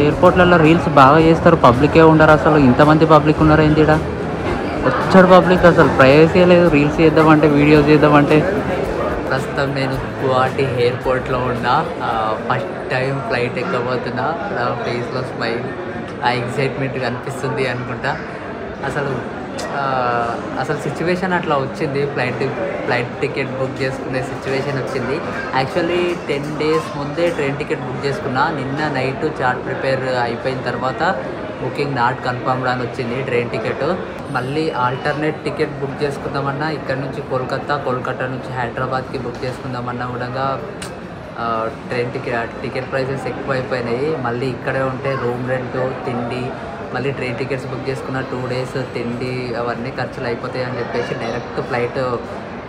ఎయిర్పోర్ట్లలో reels బాగా చేస్తారు, పబ్లికే ఉండరు. అసలు ఇంతమంది పబ్లిక్ ఉన్నారు ఏంటి ఈడ? వచ్చాడు పబ్లిక్, అసలు ప్రైవసీ లేదు. రీల్స్ చేద్దామంటే, వీడియోస్ చేద్దామంటే. ప్రస్తుతం నేను గువాహటి ఎయిర్పోర్ట్లో ఉన్నా. ఫస్ట్ టైం ఫ్లైట్ ఎక్కబోతున్నా. నా ఫేస్లో స్మైల్, ఆ ఎగ్జైట్మెంట్ కనిపిస్తుంది అనుకుంటా. అసలు సిచ్యువేషన్ అట్లా వచ్చింది. ఫ్లైట్ టికెట్ బుక్ చేసుకునే సిచ్యువేషన్ వచ్చింది. యాక్చువల్లీ 10 days ముందే ట్రైన్ టికెట్ బుక్ చేసుకున్నా. నిన్న నైట్ చార్ట్ ప్రిపేర్ అయిపోయిన తర్వాత బుకింగ్ నాట్ కన్ఫర్మ్డ్ అని వచ్చింది ట్రైన్ టికెట్. మళ్ళీ ఆల్టర్నేట్ టికెట్ బుక్ చేసుకుందామన్నా, ఇక్కడ నుంచి కోల్కతా నుంచి హైదరాబాద్కి బుక్ చేసుకుందామన్నా కూడా ట్రైన్ టికెట్ ప్రైసెస్ ఎక్కువ అయిపోయినాయి. మళ్ళీ ఇక్కడే ఉంటే రూమ్ రెంట్, తిండి, మళ్ళీ ట్రైన్ టికెట్స్ బుక్ చేసుకున్న 2 days తిండి అవన్నీ ఖర్చులు అయిపోతాయి అని చెప్పేసి డైరెక్ట్ ఫ్లైట్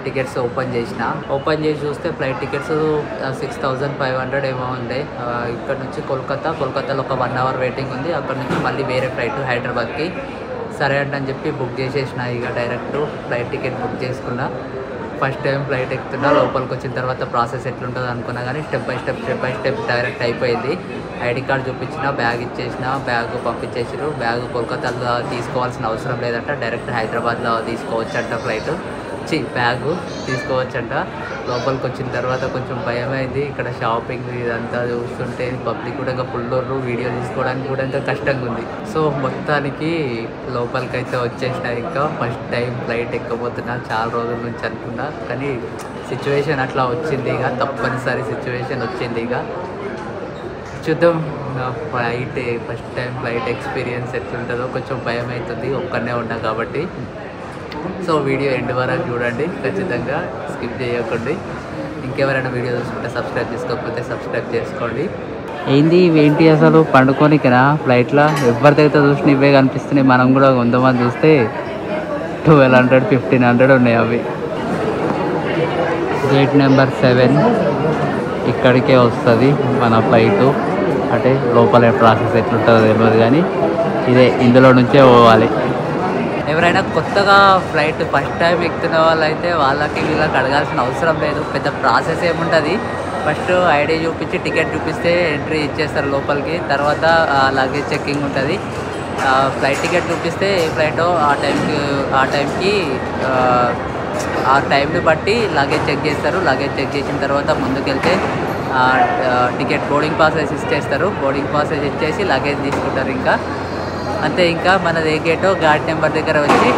టికెట్స్ ఓపెన్ చేసి చూస్తే ఫ్లైట్ టికెట్స్ 6500 ఏమో ఉంది. ఇక్కడ నుంచి కోల్కతాలో ఒక 1 hour వెయిటింగ్ ఉంది. అక్కడ నుంచి మళ్ళీ వేరే ఫ్లైట్ హైదరాబాద్కి. సరే అని చెప్పి బుక్ చేసేసిన. ఇక డైరెక్ట్ ఫ్లైట్ టికెట్ బుక్ చేసుకున్నా. ఫస్ట్ టైం ఫ్లైట్ ఎక్కుతున్నా. లోపలికి వచ్చిన తర్వాత ప్రాసెస్ ఎట్లుంటుంది అనుకున్నా, కానీ స్టెప్ బై స్టెప్ డైరెక్ట్ అయిపోయింది. ఐడి కార్డ్ చూపించిన, బ్యాగ్ ఇచ్చేసిన, బ్యాగ్ పంపించేసారు. బ్యాగ్ కోల్కతాలో తీసుకోవాల్సిన అవసరం లేదంట, డైరెక్ట్ హైదరాబాద్లో తీసుకోవచ్చంట. బ్యాగు తీసుకోవచ్చంట. లోపలికి వచ్చిన తర్వాత కొంచెం భయమైంది. ఇక్కడ షాపింగ్ ఇదంతా చూస్తుంటే పబ్లిక్ కూడా ఇంకా ఫుల్ వీడియో తీసుకోవడానికి కూడా ఇంకా కష్టంగా ఉంది. సో మొత్తానికి లోపలికి అయితే వచ్చేసిన. ఇంకా ఫస్ట్ టైం ఫ్లైట్ ఎక్కబోతున్నా, చాలా రోజుల నుంచి అనుకున్నా, కానీ సిచ్యువేషన్ అట్లా వచ్చింది. ఇక తప్పనిసరి సిచ్యువేషన్ వచ్చింది. ఇక చూద్దాం నా ఫస్ట్ టైం ఫ్లైట్ ఎక్స్పీరియన్స్ ఎట్లుంటుందో. కొంచెం భయం అవుతుంది, ఒక్కనే ఉన్నా కాబట్టి. సో వీడియో ఎండ్ వరకు చూడండి, ఖచ్చితంగా స్కిప్ చేయకండి. ఇంకెవరైనా వీడియో చూసుకుంటే సబ్స్క్రైబ్ చేసుకోకపోతే సబ్స్క్రైబ్ చేసుకోండి. ఏంటి అసలు పండుకోనికినా ఫ్లైట్లో? ఎవరిదైతే చూసినా ఇవే కనిపిస్తున్నాయి. మనం కూడా కొంతమంది చూస్తే 1200, 1500 ఉన్నాయి అవి. గేట్ నెంబర్ 7 ఇక్కడికే వస్తుంది మన ఫ్లైటు. అంటే లోపల ప్రాసెస్ ఎట్లుంటుందో తెలియదు, కానీ ఇందులో నుంచే పోవాలి. ఎవరైనా కొత్తగా ఫ్లైట్ ఫస్ట్ టైం ఎక్కుతున్న వాళ్ళైతే వీళ్ళకి అడగాల్సిన అవసరం లేదు. పెద్ద ప్రాసెస్ ఏముంటుంది. ఫస్ట్ ఐడి చూపించి టికెట్ చూపిస్తే ఎంట్రీ ఇచ్చేస్తారు లోపలికి. తర్వాత లగేజ్ చెక్కింగ్ ఉంటుంది. ఫ్లైట్ టికెట్ చూపిస్తే ఏ ఫ్లైటో ఆ టైంని బట్టి లగేజ్ చెక్ చేస్తారు. లగేజ్ చెక్ చేసిన తర్వాత ముందుకెళ్తే టికెట్ బోర్డింగ్ పాసెస్ ఇచ్చేస్తారు. బోర్డింగ్ పాసెస్ ఇచ్చేసి లగేజ్ తీసుకుంటారు. ఇంకా అంతే. ఇంకా మనది ఏ గేటో గేట్ నెంబర్ దగ్గర వచ్చి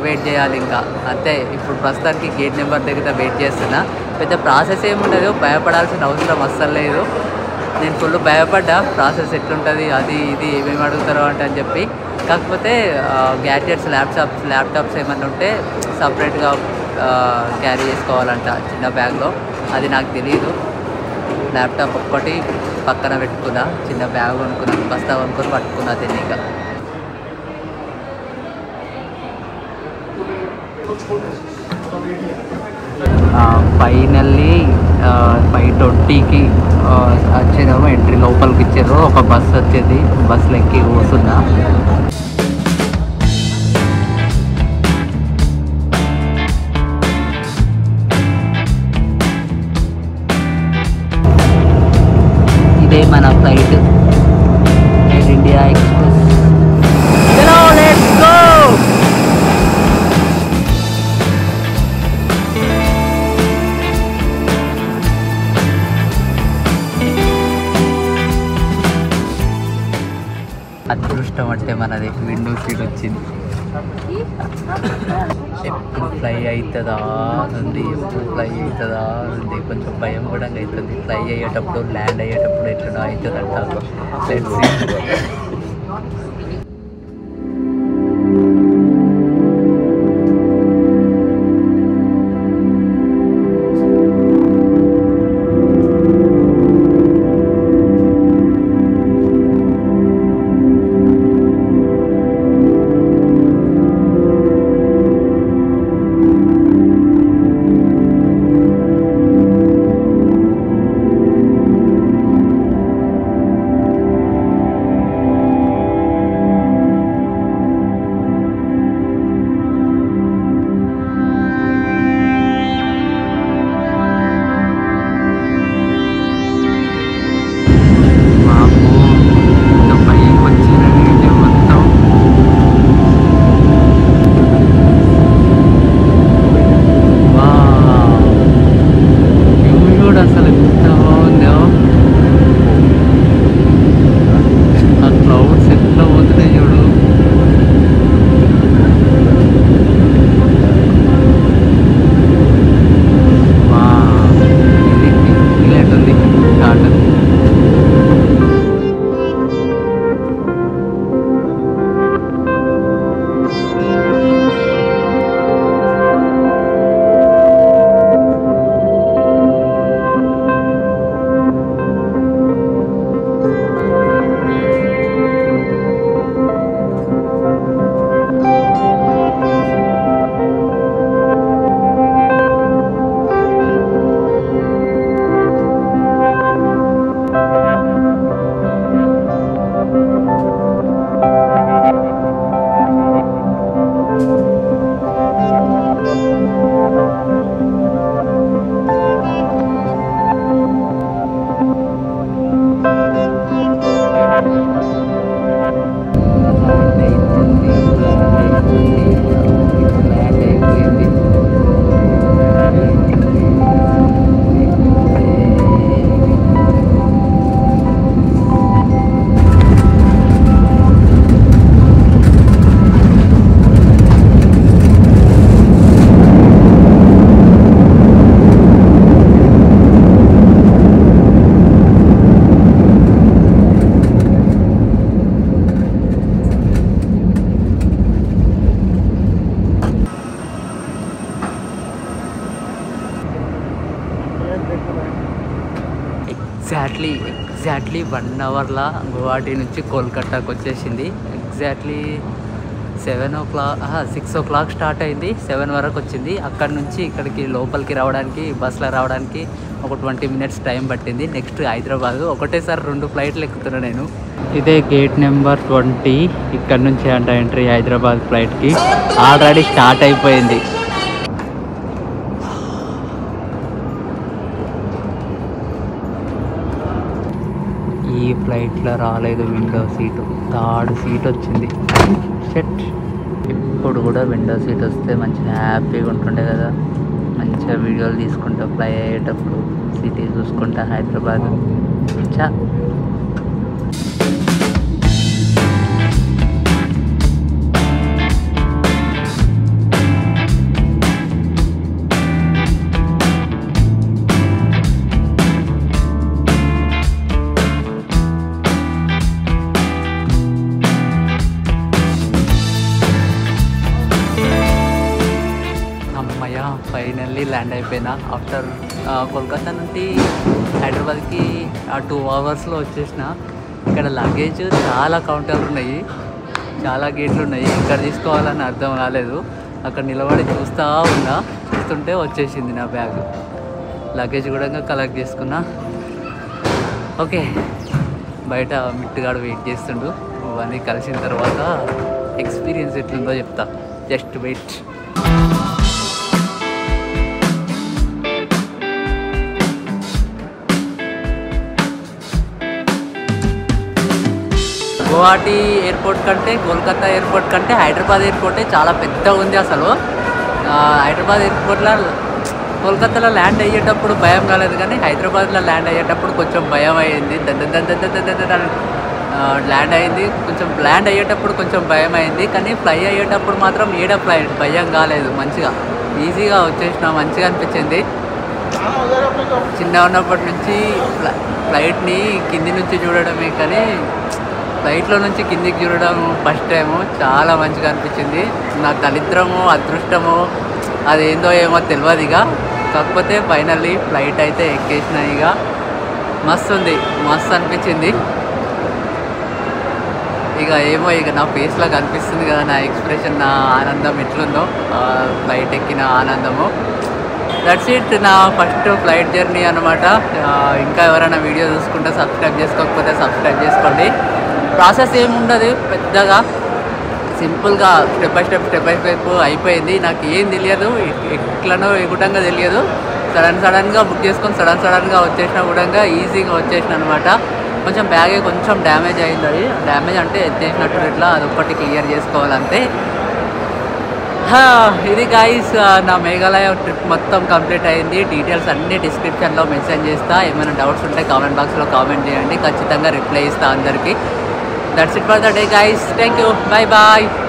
వెయిట్ చేయాలి. ఇంకా అంతే. ఇప్పుడు ప్రస్తుతానికి గేట్ నెంబర్ దగ్గర వెయిట్ చేస్తున్నా. పెద్ద ప్రాసెస్ ఏముండదు, భయపడాల్సిన అవసరం అస్సలు లేదు. నేను ఫుల్ భయపడ్డా, ప్రాసెస్ ఎట్లుంటుంది, అది ఇది ఏమేమి అడుగుతారో అని చెప్పి. కాకపోతే గ్యాడ్జెట్స్, ల్యాప్టాప్స్ ఏమన్నా ఉంటే సపరేట్గా క్యారీ చేసుకోవాలంట చిన్న బ్యాగ్లో. అది నాకు తెలియదు. ల్యాప్టాప్ ఒక్కటి పక్కన పెట్టుకున్నా, చిన్న బ్యాగ్ కొనుక్కున్నాను, బస్తా కొనుక్కొని పట్టుకున్నా దీన్ని. ఇక ఫైనల్లీ 5:20కి వచ్చేదేమో ఎంట్రీ లోపలికి ఇచ్చారు. ఒక బస్సు వచ్చేది, బస్సులో ఎక్కి కూర్చున్నా. ఇదే మన ఫ్లైట్, ఎయిర్ ఇండియా ఎక్స్ప్రెస్. చలో లెట్స్ గో. అదృష్టం అంటే మనది విండో సీట్ వచ్చింది. ఎప్పుడు ఫ్లై అవుతుందా ఉంది, కొంచెం భయం కూడా అవుతుంది. ఫ్లై అయ్యేటప్పుడు, ల్యాండ్ అయ్యేటప్పుడు ఎట్లా అవుతుందంట. Let's see. ఎగ్జాక్ట్లీ 1 అవర్లా గువాహటి నుంచి కోల్కతాకు వచ్చేసింది. ఎగ్జాక్ట్లీ 6 o'clock స్టార్ట్ అయింది, 7 వరకు వచ్చింది. అక్కడ నుంచి ఇక్కడికి లోపలికి రావడానికి బస్సులో రావడానికి ఒక 20 minutes టైం పట్టింది. నెక్స్ట్ హైదరాబాద్. ఒకటేసారి 2 ఫ్లైట్లు ఎక్కుతున్నా నేను. ఇదే గేట్ నెంబర్ 20. ఇక్కడ నుంచి అంట ఎంట్రీ హైదరాబాద్ ఫ్లైట్కి. ఆల్రెడీ స్టార్ట్ అయిపోయింది. ఈ ఫ్లైట్లో రాలేదు విండో సీటు, 3rd సీట్ వచ్చింది. షట్. ఇప్పుడు కూడా విండో సీట్ వస్తే మంచిగా హ్యాపీగా ఉంటుండే కదా, మంచిగా వీడియోలు తీసుకుంటా ఫ్లై అయ్యేటప్పుడు, సిటీ చూసుకుంటా హైదరాబాద్. చా ఫైనల్లీ ల్యాండ్ అయిపోయినా. ఆఫ్టర్ కోల్కతా నుండి హైదరాబాద్కి 2 అవర్స్లో వచ్చేసిన. ఇక్కడ లగేజ్ చాలా కౌంటర్లు ఉన్నాయి, చాలా గేట్లు ఉన్నాయి. ఇక్కడ తీసుకోవాలని అర్థం కాలేదు. అక్కడ నిలబడి చూస్తుంటే వచ్చేసింది నా బ్యాగ్. లగేజ్ కూడా కలెక్ట్ చేసుకున్నా. ఓకే, బయట మిట్టుగాడు వెయిట్ చేస్తుండు. అవన్నీ కలిసిన తర్వాత ఎక్స్పీరియన్స్ ఎట్లుందో చెప్తా. Just wait. గువాహటి ఎయిర్పోర్ట్ కంటే, కోల్కతా ఎయిర్పోర్ట్ కంటే హైదరాబాద్ ఎయిర్పోర్టే చాలా పెద్దగా ఉంది అసలు. హైదరాబాద్ ఎయిర్పోర్ట్లో కోల్కతాలో ల్యాండ్ అయ్యేటప్పుడు భయం కాలేదు, కానీ హైదరాబాద్లో ల్యాండ్ అయ్యేటప్పుడు కొంచెం భయం అయ్యింది. ల్యాండ్ అయింది, కొంచెం ల్యాండ్ అయ్యేటప్పుడు కొంచెం భయం అయింది, కానీ ఫ్లై అయ్యేటప్పుడు మాత్రం భయం కాలేదు. మంచిగా ఈజీగా వచ్చేసిన, మంచిగా అనిపించింది. చిన్న ఉన్నప్పటి నుంచి ఫ్లైట్ని కింది నుంచి చూడడమే, కానీ ఫ్లైట్లో నుంచి కిందికి చూడడం ఫస్ట్ టైము. చాలా మంచిగా అనిపించింది. నా దరిద్రము అదృష్టము అదేందో ఏమో తెలియదు ఇక. కాకపోతే ఫైనల్లీ ఫ్లైట్ అయితే ఎక్కేసిన. ఇక మస్తు ఉంది, మస్తు అనిపించింది. ఇక ఏమో ఇక నా ఫేస్లో కనిపిస్తుంది కదా నా ఎక్స్ప్రెషన్, నా ఆనందం ఎట్లుందో, ఫ్లైట్ ఎక్కిన ఆనందము. దట్స్ ఇట్, నా ఫస్ట్ ఫ్లైట్ జర్నీ అనమాట. ఇంకా ఎవరైనా వీడియో చూసుకుంటే సబ్స్క్రైబ్ చేసుకోకపోతే సబ్స్క్రైబ్ చేసుకోండి. ప్రాసెస్ ఏముండదు పెద్దగా, సింపుల్గా స్టెప్ బై స్టెప్ అయిపోయింది. నాకు ఏం తెలియదు, ఎట్లనో ఎగుటంగా తెలియదు. సడన్గా బుక్ చేసుకొని సడన్గా వచ్చేసిన కూడా ఈజీగా వచ్చేసిన అనమాట. కొంచెం బ్యాగే కొంచెం డ్యామేజ్ అయింది. అది డ్యామేజ్ అంటే ఎత్తేసినట్టు ఇట్లా అదొక్కటి క్లియర్ చేసుకోవాలంతే. ఇది గైస్, నా మేఘాలయ ట్రిప్ మొత్తం కంప్లీట్ అయింది. డీటెయిల్స్ అన్నీ డిస్క్రిప్షన్లో మెన్షన్ చేస్తా. ఏమైనా డౌట్స్ ఉంటే కామెంట్ బాక్స్లో కామెంట్ చేయండి, ఖచ్చితంగా రిప్లై ఇస్తా అందరికీ. That's it for the day guys. Thank you. Bye bye.